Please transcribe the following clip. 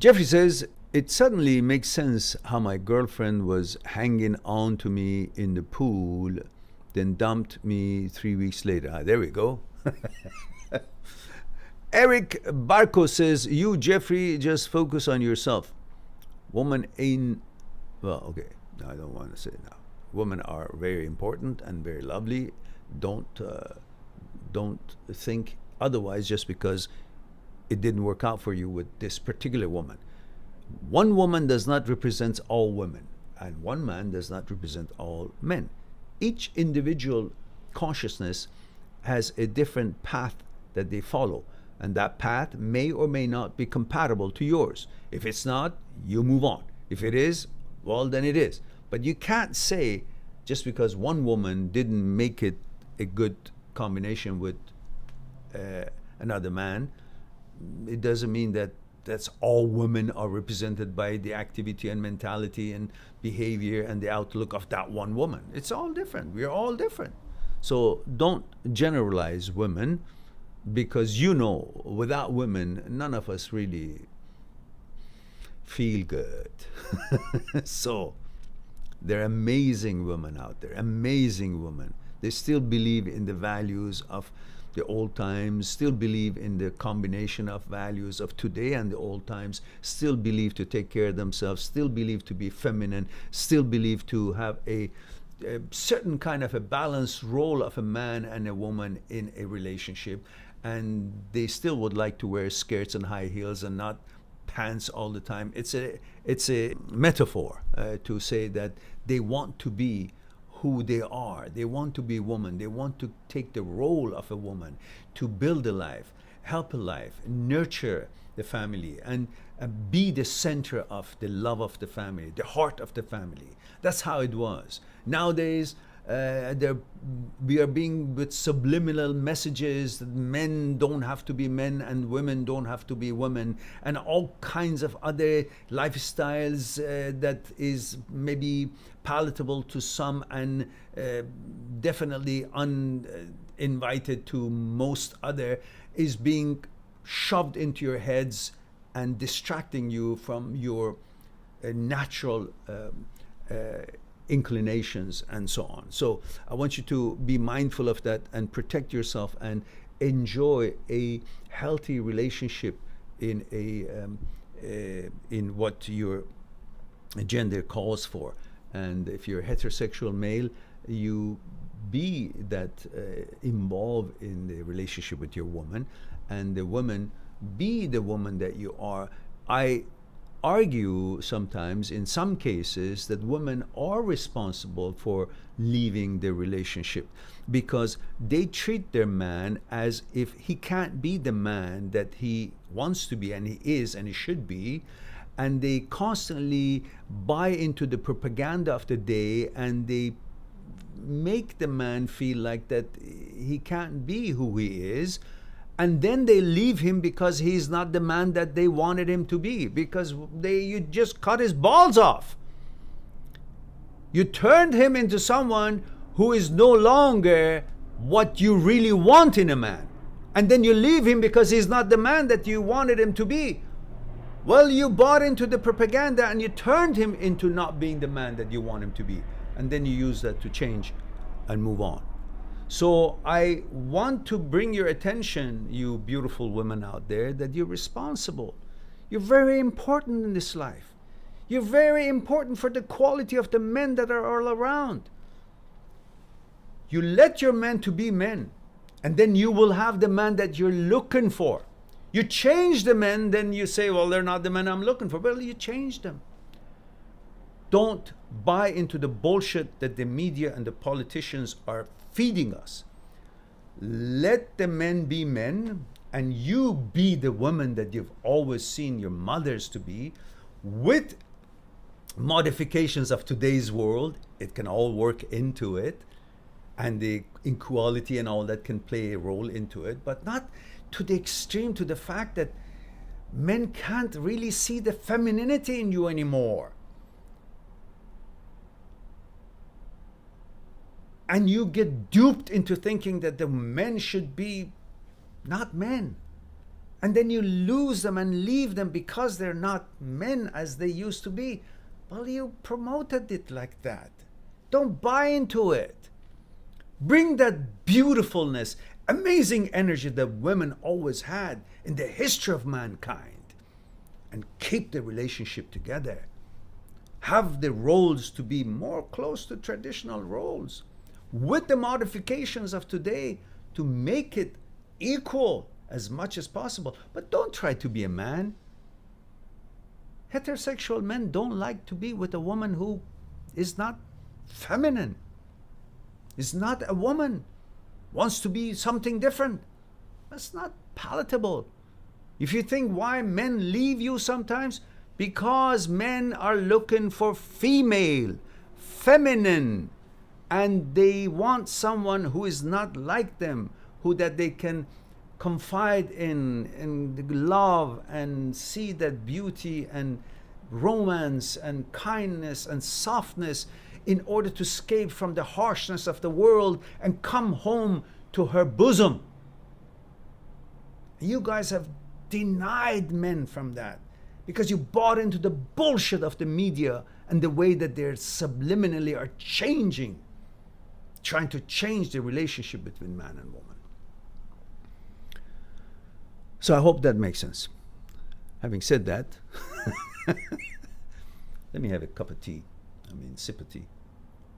Jeffrey says, it suddenly makes sense how my girlfriend was hanging on to me in the pool, then dumped me 3 weeks later. There we go. Eric Barco says, you, Jeffrey, just focus on yourself. Woman ain't, well, okay, no, I don't want to say it now. Women are very important and very lovely. Don't think otherwise just because it didn't work out for you with this particular woman. One woman does not represent all women, and one man does not represent all men. Each individual consciousness has a different path that they follow, and that path may or may not be compatible to yours. If it's not, you move on. If it is, well, then it is. But you can't say just because one woman didn't make it a good combination with another man, it doesn't mean that that's all women are represented by the activity and mentality and behavior and the outlook of that one woman. It's all different. We're all different. So don't generalize women, because without women, none of us really feel good. So there are amazing women out there, amazing women. They still believe in the values of the old times, still believe in the combination of values of today and the old times, still believe to take care of themselves, still believe to be feminine, still believe to have a certain kind of a balanced role of a man and a woman in a relationship. And they still would like to wear skirts and high heels and not pants all the time. It's a metaphor to say that they want to be who they are. They want to be a woman. They want to take the role of a woman, to build a life, help a life, nurture the family, and be the center of the love of the family, the heart of the family. That's how it was. Nowadays, we are being with subliminal messages that men don't have to be men and women don't have to be women, and all kinds of other lifestyles that is maybe palatable to some and definitely uninvited to most other, is being shoved into your heads and distracting you from your natural inclinations and so on. So I want you to be mindful of that and protect yourself and enjoy a healthy relationship in in what your gender calls for. And if you're a heterosexual male, you be that involved in the relationship with your woman, and the woman be the woman that you are. I argue sometimes, in some cases, that women are responsible for leaving the relationship because they treat their man as if he can't be the man that he wants to be and he is and he should be, and they constantly buy into the propaganda of the day, and they make the man feel like that he can't be who he is, and then they leave him because he's not the man that they wanted him to be, because you just cut his balls off. You turned him into someone who is no longer what you really want in a man, and then you leave him because he's not the man that you wanted him to be. Well, you bought into the propaganda and you turned him into not being the man that you want him to be, and then you use that to change and move on. So I want to bring your attention, you beautiful women out there, that you're responsible. You're very important in this life. You're very important for the quality of the men that are all around. You let your men to be men, and then you will have the man that you're looking for. You change the men, then you say, well, they're not the men I'm looking for. Well, you change them. Don't buy into the bullshit that the media and the politicians are feeding us. Let the men be men, and you be the woman that you've always seen your mothers to be, with modifications of today's world. It can all work into it, and the inequality and all that can play a role into it, but not to the extreme, to the fact that men can't really see the femininity in you anymore. And you get duped into thinking that the men should be not men. and then you lose them and leave them because they're not men as they used to be. Well, you promoted it like that. Don't buy into it. Bring that beautifulness, amazing energy that women always had in the history of mankind, and keep the relationship together. Have the roles to be more close to traditional roles with the modifications of today to make it equal as much as possible. But don't try to be a man. Heterosexual men don't like to be with a woman who is not feminine, is not a woman, wants to be something different. That's not palatable. If you think why men leave you sometimes, because men are looking for female, feminine, and they want someone who is not like them, who that they can confide in love and see that beauty and romance and kindness and softness in order to escape from the harshness of the world and come home to her bosom. You guys have denied men from that because you bought into the bullshit of the media and the way that they're subliminally are changing, trying to change the relationship between man and woman. So I hope that makes sense. Having said that, let me have a cup of tea. Sip of tea.